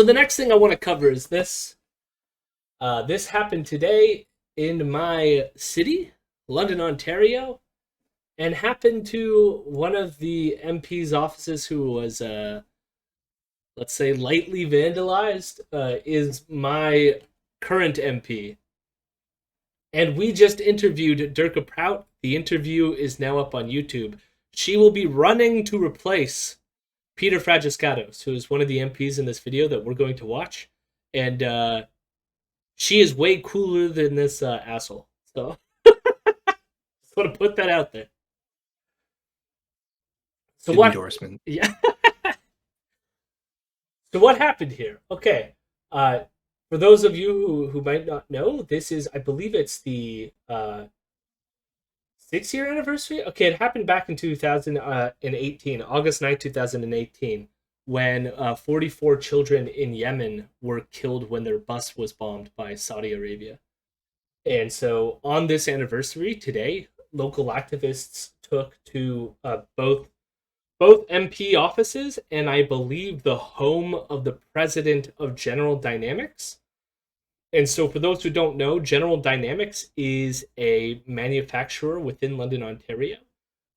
So the next thing I want to cover is this. This happened today in my city, London, Ontario, and happened to one of the MP's offices who was, let's say, lightly vandalized, is my current MP. And we just interviewed Dirka Prout. The interview is now up on YouTube. She will be running to replace Peter Fragiskatos, who is one of the MPs in this video that we're going to watch. And she is way cooler than this asshole. So, just want to put that out there. So Good what? endorsement. Yeah. So what happened here? Okay. For those of you who might not know, this is, I believe it's the 6-year anniversary. Okay, it happened back in 2018, August 9th, 2018, when 44 children in Yemen were killed when their bus was bombed by Saudi Arabia. And so on this anniversary today, local activists took to both MP offices and I believe the home of the president of General Dynamics. And so for those who don't know, General Dynamics is a manufacturer within London, Ontario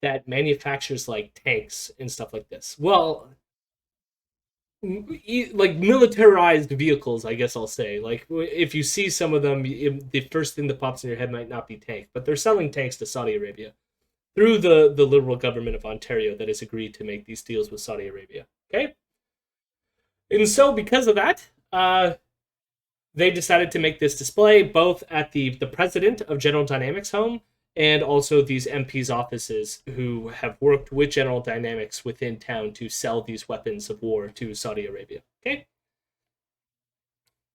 that manufactures like tanks and stuff like this. Well, like militarized vehicles, I guess I'll say. Like if you see some of them, the first thing that pops in your head might not be tank, but they're selling tanks to Saudi Arabia through the Liberal government of Ontario that has agreed to make these deals with Saudi Arabia. Okay? And so because of that, they decided to make this display both at the president of General Dynamics home and also these MPs' offices who have worked with General Dynamics within town to sell these weapons of war to Saudi Arabia. Okay?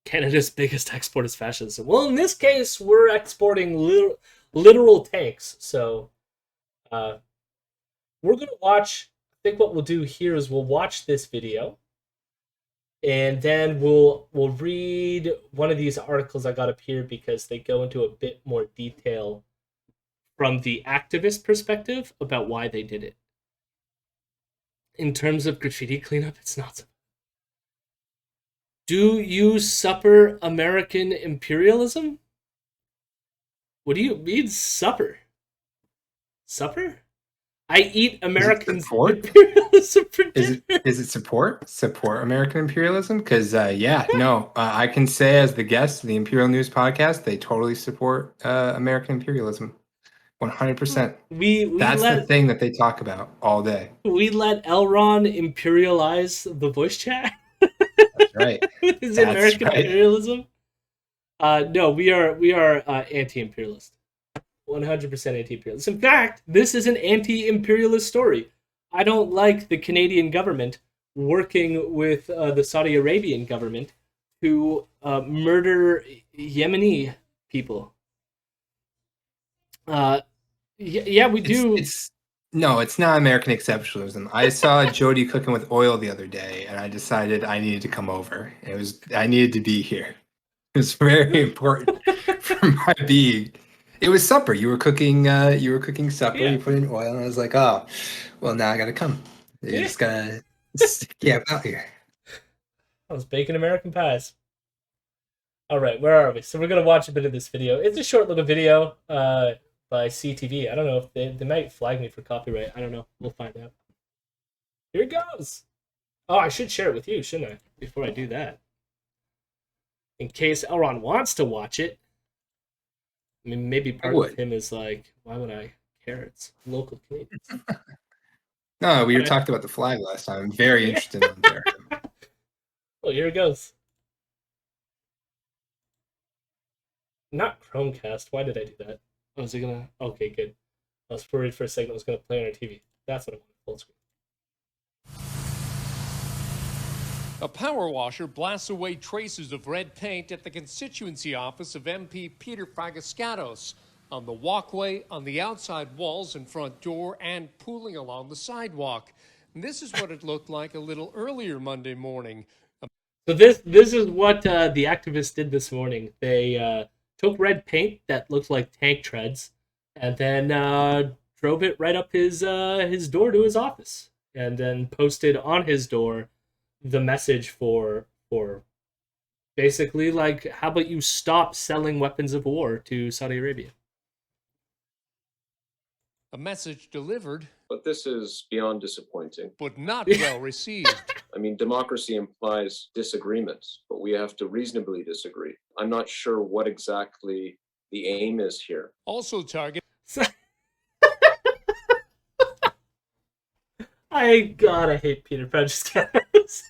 Canada's biggest export is fascism. Well, in this case, we're exporting literal tanks. So we're going to watch, I think what we'll do here is we'll watch this video and then we'll read one of these articles I got up here because they go into a bit more detail from the activist perspective about why they did it. In terms of graffiti cleanup, it's not so. Do you supper American imperialism? What do you mean supper? Supper? I eat American imperialism for dinner. Is it support American imperialism? Because I can say as the guest of the Imperial News podcast, they totally support American imperialism, 100%. That's the thing that they talk about all day. We let Elron imperialize the voice chat. That's right. Is it American imperialism? No, we are anti-imperialist. 100% anti-imperialist. In fact, this is an anti-imperialist story. I don't like the Canadian government working with the Saudi Arabian government to murder Yemeni people. We do. No, it's not American exceptionalism. I saw Jody cooking with oil the other day, and I decided I needed to come over. I needed to be here. It was very important for my being. It was supper. You were cooking supper. Yeah. You put in oil, and I was like, oh, well, now I gotta come. You just gotta get out here. I was baking American pies. All right, where are we? So we're gonna watch a bit of this video. It's a short little video by CTV. I don't know if they might flag me for copyright. I don't know. We'll find out. Here it goes. Oh, I should share it with you, shouldn't I? Before I do that, in case Elron wants to watch it. I mean, maybe part of him is like, why would I care? It's local Canadians. No, we were talking about the flag last time. I'm very interested in Ontario. Well, here it goes. Not Chromecast. Why did I do that? Oh, is it gonna? Okay, good. I was worried for a second it was gonna play on our TV. That's what I wanted. Full screen. A power washer blasts away traces of red paint at the constituency office of MP Peter Fragiskatos on the walkway, on the outside walls and front door, and pooling along the sidewalk. And this is what it looked like a little earlier Monday morning. So this is what the activists did this morning. They took red paint that looked like tank treads and then drove it right up his door to his office and then posted on his door the message for Or basically, like, how about you stop selling weapons of war to Saudi Arabia? A message delivered, But this is beyond disappointing. but not well received. I mean, democracy implies disagreement, but we have to reasonably disagree. I'm not sure what exactly the aim is here. Also targeted I hate Peter Fragiskatos.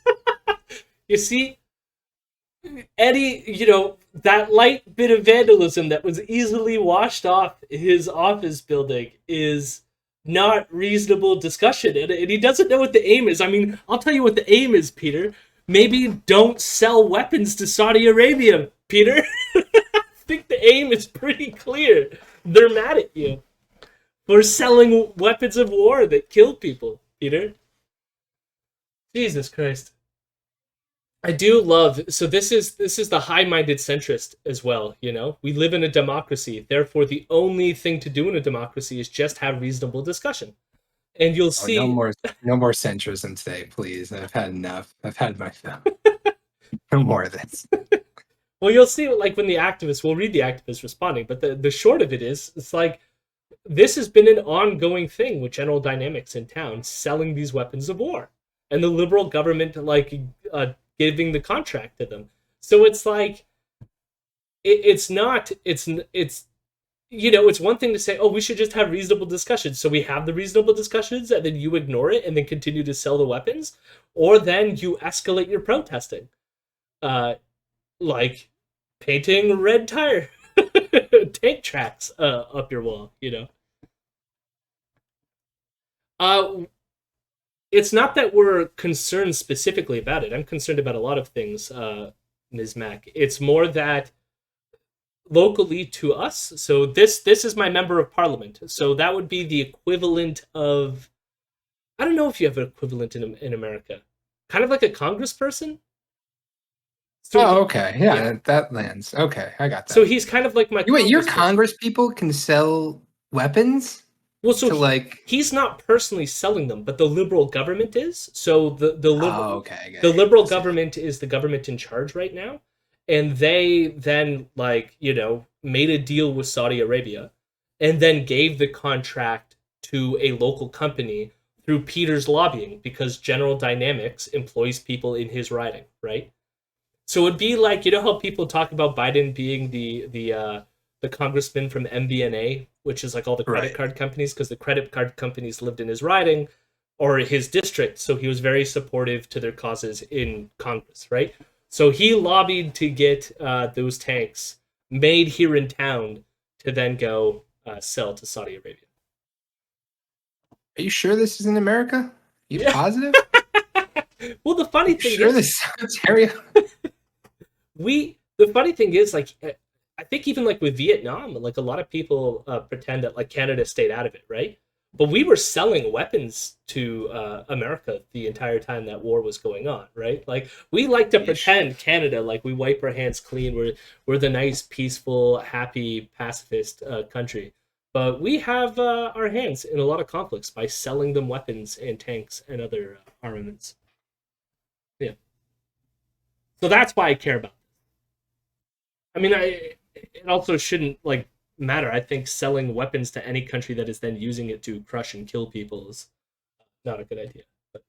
You see, Eddie, that light bit of vandalism that was easily washed off his office building is not reasonable discussion. And he doesn't know what the aim is. I mean, I'll tell you what the aim is, Peter. Maybe don't sell weapons to Saudi Arabia, Peter. I think the aim is pretty clear. They're mad at you for selling weapons of war that kill people, Peter. Jesus Christ. I do love, so this is the high-minded centrist as well, We live in a democracy, therefore the only thing to do in a democracy is just have reasonable discussion. And you'll see no more centrism today, please. I've had enough. I've had my fill. No more of this. Well, you'll see, like, when the activists, we'll read the activists responding, but the short of it is, it's like, this has been an ongoing thing with General Dynamics in town, selling these weapons of war. And the liberal government, like, giving the contract to them. So it's like, it's one thing to say, oh, we should just have reasonable discussions. So we have the reasonable discussions, and then you ignore it and then continue to sell the weapons. Or then you escalate your protesting. Like painting red tire tank tracks up your wall, It's not that we're concerned specifically about it. I'm concerned about a lot of things, Ms. Mack. It's more that locally to us, so this is my member of parliament. So that would be the equivalent of, I don't know if you have an equivalent in America. Kind of like a congressperson? So okay. Yeah, that lands. Okay, I got that. So he's kind of like my Wait, your congress people can sell weapons? Well, so he's not personally selling them, but the liberal government is. So the liberal government is the government in charge right now, and they then made a deal with Saudi Arabia, and then gave the contract to a local company through Peter's lobbying, because General Dynamics employs people in his riding, right? So it'd be like, how people talk about Biden being the congressman from MBNA, which is like all the credit card companies, because the credit card companies lived in his riding or his district, so he was very supportive to their causes in Congress, right? So he lobbied to get those tanks made here in town to then go sell to Saudi Arabia. Are you sure this is in America? Are you positive? Well, the funny thing is... this is Ontario? The funny thing is, like, I think even like with Vietnam, like a lot of people pretend that like Canada stayed out of it, right? But we were selling weapons to America the entire time that war was going on, right? Like, we like to pretend Canada, like, we wipe our hands clean. We're the nice, peaceful, happy, pacifist country. But we have our hands in a lot of conflicts by selling them weapons and tanks and other armaments. Yeah. So that's why I care about it. I mean, it also shouldn't matter. I think selling weapons to any country that is then using it to crush and kill people is not a good idea. But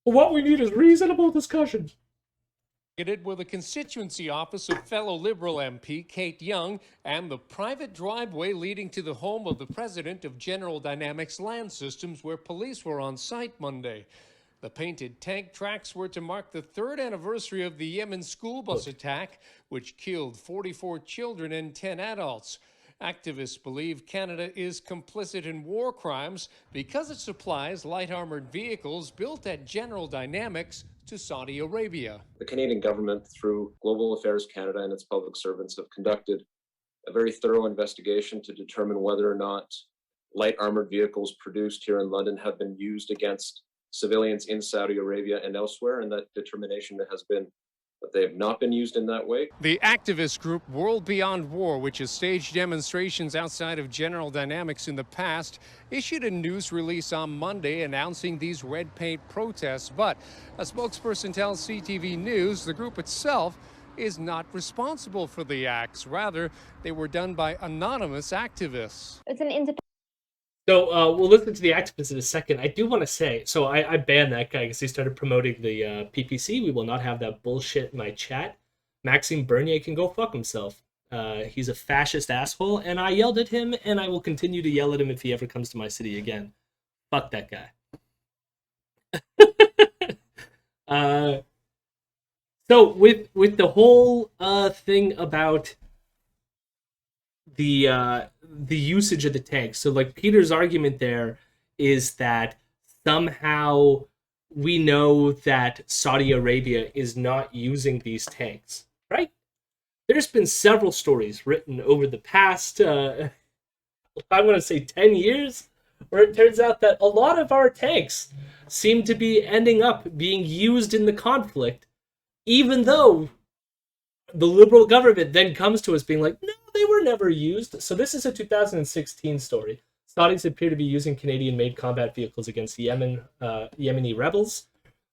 what we need is reasonable discussion. With a constituency office of fellow Liberal MP Kate Young and the private driveway leading to the home of the president of General Dynamics Land Systems, where police were on site Monday. The painted tank tracks were to mark the 3rd anniversary of the Yemen school bus attack, which killed 44 children and 10 adults. Activists believe Canada is complicit in war crimes because it supplies light armored vehicles built at General Dynamics to Saudi Arabia. The Canadian government, through Global Affairs Canada and its public servants, have conducted a very thorough investigation to determine whether or not light armored vehicles produced here in London have been used against civilians in Saudi Arabia and elsewhere, and that determination has been but they have not been used in that way. The activist group World Beyond War, which has staged demonstrations outside of General Dynamics in the past, issued a news release on Monday announcing these red paint protests. But a spokesperson tells CTV News the group itself is not responsible for the acts. Rather, they were done by anonymous activists. It's an independent. So we'll listen to the activist in a second. I do want to say, so I banned that guy because he started promoting the PPC. We will not have that bullshit in my chat. Maxime Bernier can go fuck himself. He's a fascist asshole, and I yelled at him, and I will continue to yell at him if he ever comes to my city again. Fuck that guy. So with the whole thing about the usage of the tanks, so like Peter's argument there is that somehow we know that Saudi Arabia is not using these tanks, right? There's been several stories written over the past, I want to say 10 years, where it turns out that a lot of our tanks seem to be ending up being used in the conflict, even though the liberal government then comes to us being like, no, they were never used. So this is a 2016 story. Saudis appear to be using Canadian-made combat vehicles against Yemeni rebels.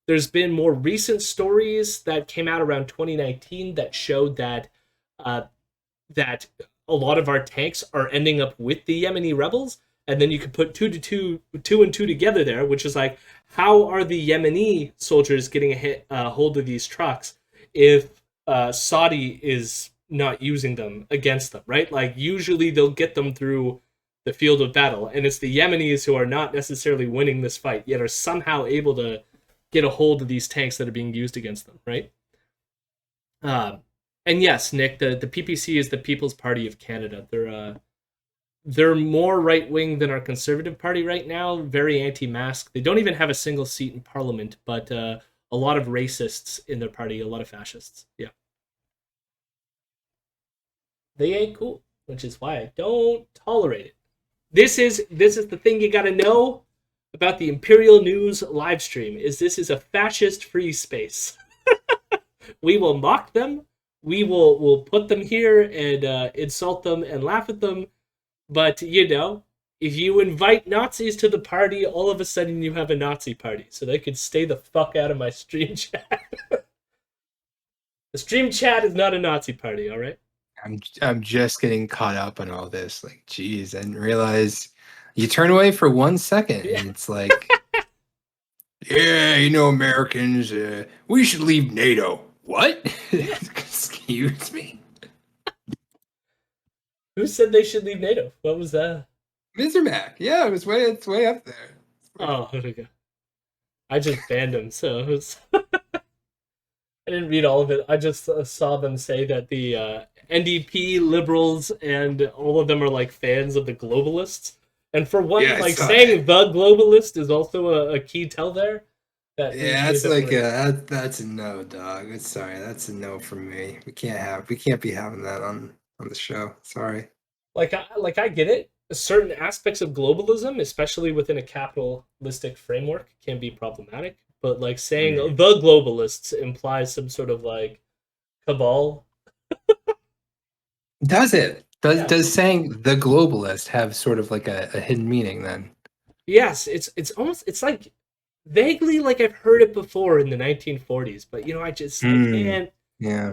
There's been more recent stories that came out around 2019 that showed that that a lot of our tanks are ending up with the Yemeni rebels, and then you could put two and two together there, which is like, how are the Yemeni soldiers getting a hold of these trucks if Saudi is not using them against them, right? Like, usually they'll get them through the field of battle, and it's the Yemenis who are not necessarily winning this fight, yet are somehow able to get a hold of these tanks that are being used against them, right? And yes, Nick, the PPC is the People's Party of Canada. They're more right-wing than our Conservative Party right now, very anti-mask. They don't even have a single seat in Parliament, but a lot of racists in their party, a lot of fascists. Yeah. They ain't cool, which is why I don't tolerate it. This is the thing you gotta know about the Imperial News live stream, is this is a fascist-free space. We will mock them, we'll put them here and insult them and laugh at them, but, you know, if you invite Nazis to the party, all of a sudden you have a Nazi party, so they could stay the fuck out of my stream chat. The stream chat is not a Nazi party, all right? I'm just getting caught up on all this. Like, geez, I didn't realize you turn away for 1 second, and it's like, yeah, you know, Americans, we should leave NATO. What? Excuse me? Who said they should leave NATO? What was that? Mr. Mac. Yeah, it's way up there. Oh, there we go. I just banned him, so it was... I didn't read all of it. I just saw them say that the NDP, liberals, and all of them are like fans of the globalists. And for one, Yeah, like saying the globalist is also a key tell there. That Yeah, it's like that's a no, dog. Sorry, that's a no from me. We can't be having that on the show. Sorry. Like I get it. Certain aspects of globalism, especially within a capitalistic framework, can be problematic. But like saying the globalists implies some sort of like cabal. Does it? Does saying the globalist have sort of like a hidden meaning then? Yes, it's almost, it's like vaguely like I've heard it before in the 1940s, but you know, I can't. Yeah,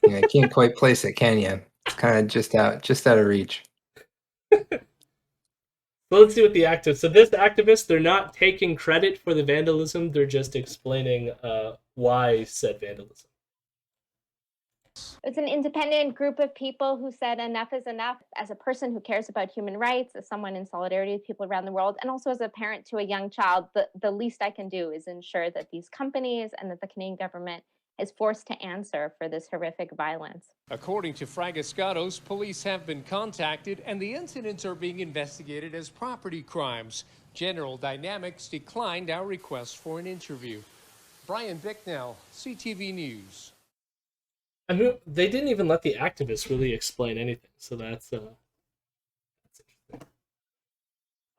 I can't quite place it, can you? It's kind of just out of reach. So let's see what the activist. So this activist, they're not taking credit for the vandalism. They're just explaining why said vandalism. It's an independent group of people who said enough is enough. As a person who cares about human rights, as someone in solidarity with people around the world, and also as a parent to a young child, the least I can do is ensure that these companies and that the Canadian government is forced to answer for this horrific violence. According to Fragiskatos, police have been contacted and the incidents are being investigated as property crimes. General Dynamics declined our request for an interview. Brian Bicknell, CTV News. I mean, they didn't even let the activists really explain anything, so that's interesting.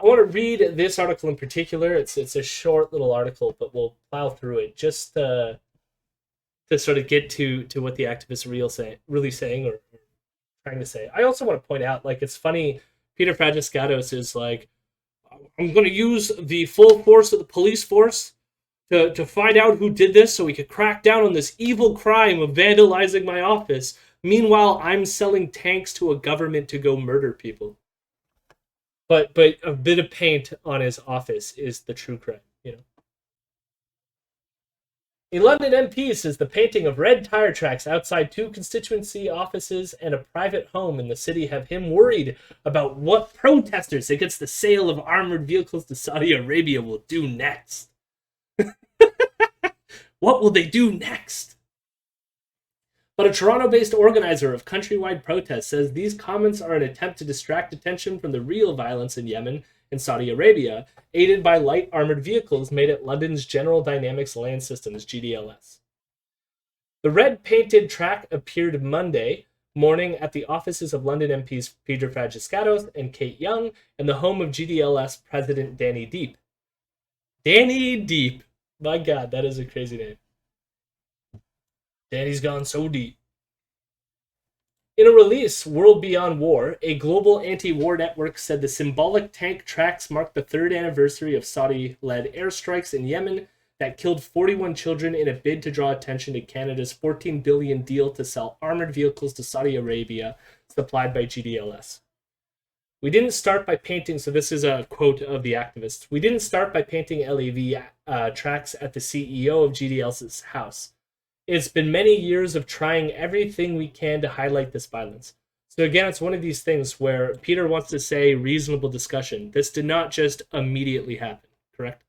I want to read this article in particular. It's a short little article, but we'll plow through it. Just to sort of get to what the activists are really saying or trying to say. I also want to point out, like, it's funny, Peter Fragiskatos is like, I'm going to use the full force of the police force to find out who did this so we could crack down on this evil crime of vandalizing my office. Meanwhile, I'm selling tanks to a government to go murder people. But a bit of paint on his office is the true crime, you know. A London MP says the painting of red tire tracks outside 2 constituency offices and a private home in the city have him worried about what protesters against the sale of armored vehicles to Saudi Arabia will do next. What will they do next? But a Toronto-based organizer of countrywide protests says these comments are an attempt to distract attention from the real violence in Yemen and Saudi Arabia, aided by light armored vehicles made at London's General Dynamics Land Systems, GDLS. The red-painted track appeared Monday morning at the offices of London MPs Peter Fragiskatos and Kate Young and the home of GDLS President Danny Deep. Danny Deep. My God, that is a crazy name. Danny's gone so deep. In a release, World Beyond War, a global anti-war network said the symbolic tank tracks mark the 3rd anniversary of Saudi-led airstrikes in Yemen that killed 41 children in a bid to draw attention to Canada's $14 billion deal to sell armored vehicles to Saudi Arabia, supplied by GDLS. We didn't start by painting, so this is a quote of the activists, we didn't start by painting LEV tracks at the CEO of GDLS's house. It's been many years of trying everything we can to highlight this violence. So again, it's one of these things where Peter wants to say reasonable discussion. This did not just immediately happen, correct?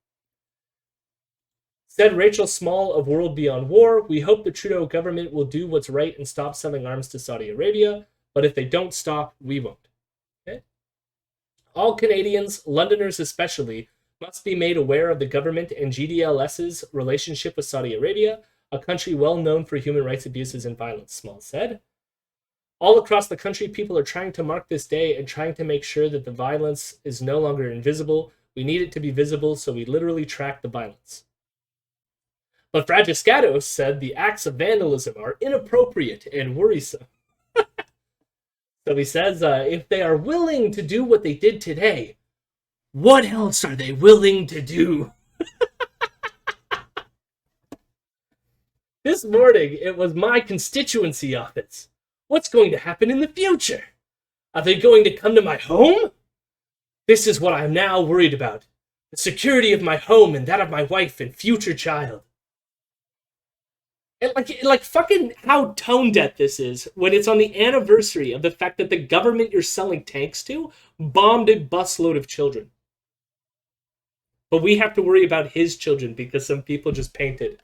Said Rachel Small of World Beyond War, we hope the Trudeau government will do what's right and stop selling arms to Saudi Arabia, but if they don't stop, we won't. Okay? All Canadians, Londoners especially, must be made aware of the government and GDLS's relationship with Saudi Arabia, a country well known for human rights abuses and violence, Small said. All across the country, people are trying to mark this day and trying to make sure that the violence is no longer invisible. We need it to be visible, so we literally track the violence. But Fragiskatos said the acts of vandalism are inappropriate and worrisome. So he says, if they are willing to do what they did today, what else are they willing to do? This morning, it was my constituency office. What's going to happen in the future? Are they going to come to my home? This is what I'm now worried about. The security of my home and that of my wife and future child. And like fucking how tone deaf this is when it's on the anniversary of the fact that the government you're selling tanks to bombed a busload of children. But we have to worry about his children because some people just painted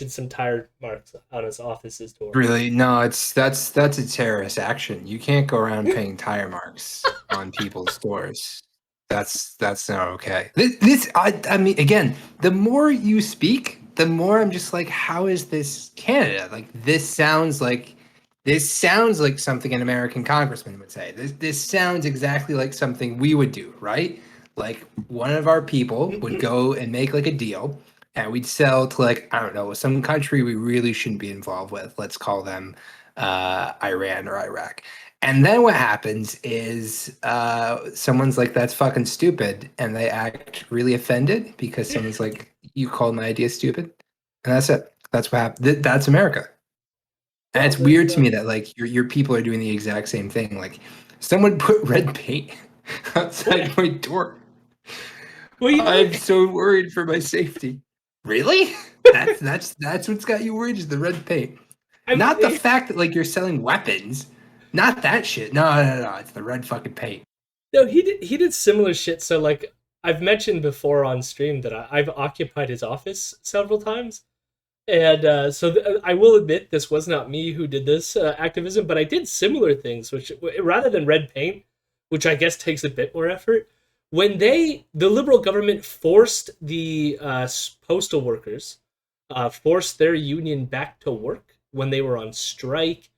some tire marks on his office's door. Really? No, that's a terrorist action. You can't go around painting tire marks on people's doors. That's not okay. I mean, again, the more you speak, the more I'm just like, how is this Canada? Like, this sounds like something an American congressman would say. This sounds exactly like something we would do, right? Like, one of our people would go and make like a deal, and we'd sell to, like, I don't know, some country we really shouldn't be involved with. Let's call them Iran or Iraq. And then what happens is someone's like, that's fucking stupid. And they act really offended because someone's like, you called my idea stupid. And that's it. That's what happened. That's America. And it's weird to me that, like, your people are doing the exact same thing. Like, someone put red paint outside my door. Well, I'm so worried for my safety. Really? That's what's got you worried, is the red paint. Not the fact that, like, you're selling weapons. Not that shit. No. It's the red fucking paint. No, he did similar shit. So, like, I've mentioned before on stream that I've occupied his office several times. And I will admit this was not me who did this activism, but I did similar things, which, rather than red paint, which I guess takes a bit more effort, when the Liberal government forced the postal workers, forced their union back to work when they were on strike,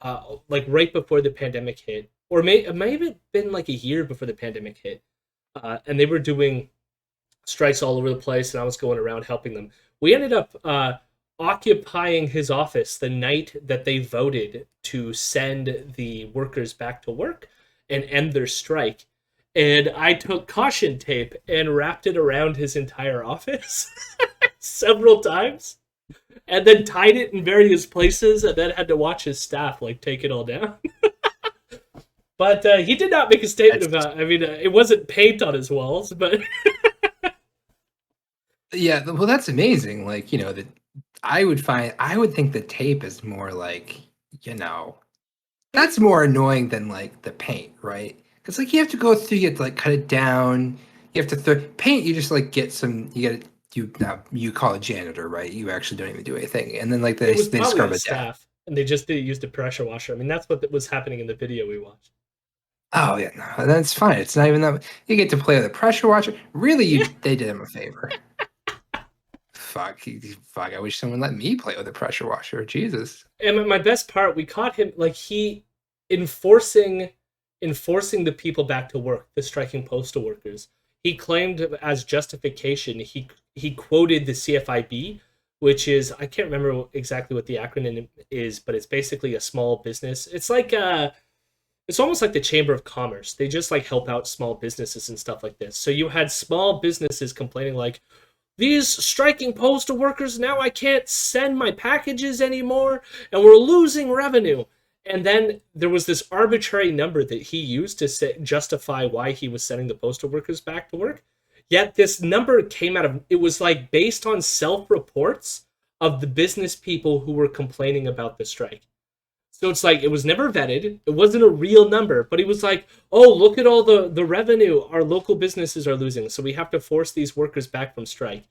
like right before the pandemic hit, or it may have been like a year before the pandemic hit, and they were doing strikes all over the place, and I was going around helping them. We ended up occupying his office the night that they voted to send the workers back to work and end their strike. And I took caution tape and wrapped it around his entire office several times, and then tied it in various places, and then had to watch his staff like take it all down. But he did not make a statement about. I mean, it wasn't paint on his walls, but Yeah, well, that's amazing. Like, you know, that I would think the tape is more like, you know, that's more annoying than like the paint, right? Because like you have to go through, you have to like cut it down. You have to paint. You just like get some. You get you call a janitor, right? You actually don't even do anything, and then like it was they probably scrub the it down. staff, and they just used a pressure washer. I mean, that's what was happening in the video we watched. Oh yeah, no, that's fine. It's not even that you get to play with a pressure washer. Really, they did him a favor. Fuck, I wish someone let me play with a pressure washer. Jesus. And my best part, we caught him like he enforcing the people back to work, the striking postal workers. He claimed as justification, he quoted the CFIB, which is, I can't remember exactly what the acronym is, but it's basically a small business. It's like it's almost like the Chamber of Commerce. They just like help out small businesses and stuff like this. So you had small businesses complaining like, these striking postal workers, now I can't send my packages anymore, and we're losing revenue. And then there was this arbitrary number that he used to justify why he was sending the postal workers back to work. Yet this number came out of, it was like based on self-reports of the business people who were complaining about the strike. So it's like, it was never vetted. It wasn't a real number, but he was like, oh, look at all the revenue our local businesses are losing. So we have to force these workers back from strike.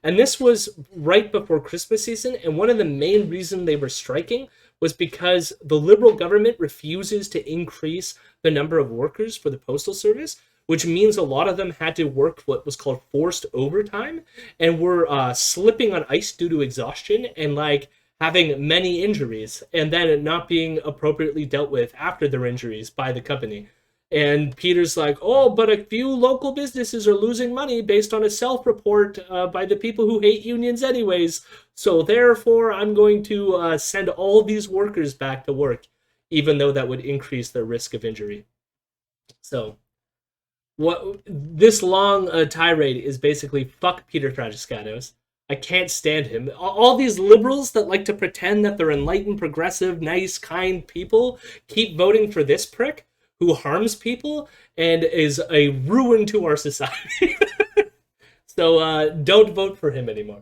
And this was right before Christmas season. And one of the main reasons they were striking was because the Liberal government refuses to increase the number of workers for the postal service, which means a lot of them had to work what was called forced overtime and were slipping on ice due to exhaustion and like having many injuries and then not being appropriately dealt with after their injuries by the company. And Peter's like, oh, but a few local businesses are losing money based on a self-report by the people who hate unions anyways. So therefore, I'm going to send all these workers back to work, even though that would increase their risk of injury. So what this long tirade is basically fuck Peter Fragiskatos. I can't stand him. All these liberals that like to pretend that they're enlightened, progressive, nice, kind people keep voting for this prick who harms people and is a ruin to our society. So don't vote for him anymore.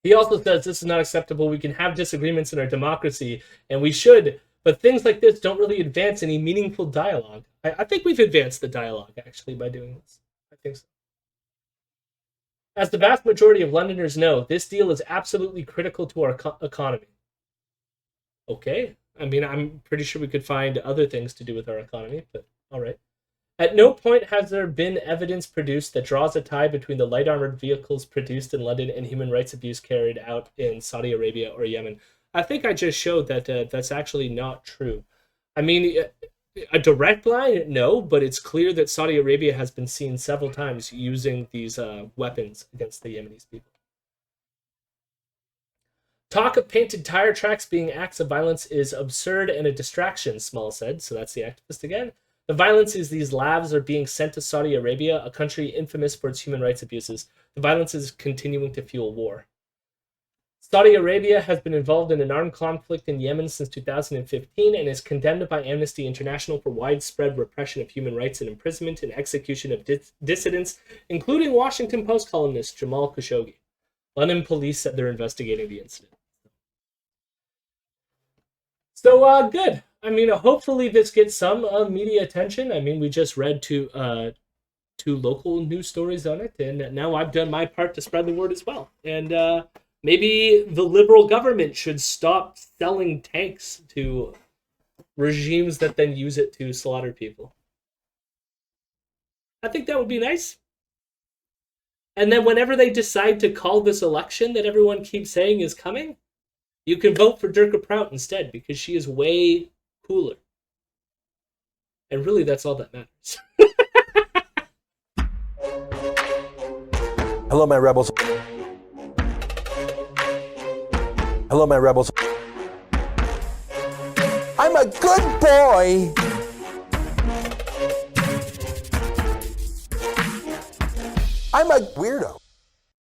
He also says this is not acceptable. We can have disagreements in our democracy, and we should, but things like this don't really advance any meaningful dialogue. I think we've advanced the dialogue, actually, by doing this. I think so. As the vast majority of Londoners know, this deal is absolutely critical to our economy. Okay. I mean, I'm pretty sure we could find other things to do with our economy, but all right. At no point has there been evidence produced that draws a tie between the light armored vehicles produced in London and human rights abuse carried out in Saudi Arabia or Yemen. I think I just showed that that's actually not true. I mean, a direct line, no, but it's clear that Saudi Arabia has been seen several times using these weapons against the Yemenis people. Talk of painted tire tracks being acts of violence is absurd and a distraction, Small said. So that's the activist again. The violence is these lavs are being sent to Saudi Arabia, a country infamous for its human rights abuses. The violence is continuing to fuel war. Saudi Arabia has been involved in an armed conflict in Yemen since 2015 and is condemned by Amnesty International for widespread repression of human rights and imprisonment and execution of dissidents, including Washington Post columnist Jamal Khashoggi. London police said they're investigating the incident. So, good. I mean, hopefully this gets some media attention. I mean, we just read two local news stories on it, and now I've done my part to spread the word as well. And maybe the Liberal government should stop selling tanks to regimes that then use it to slaughter people. I think that would be nice. And then whenever they decide to call this election that everyone keeps saying is coming, you can vote for Dirk Prout instead, because she is way cooler. And really, that's all that matters. Hello, my rebels. Hello, my rebels. I'm a good boy. I'm a weirdo.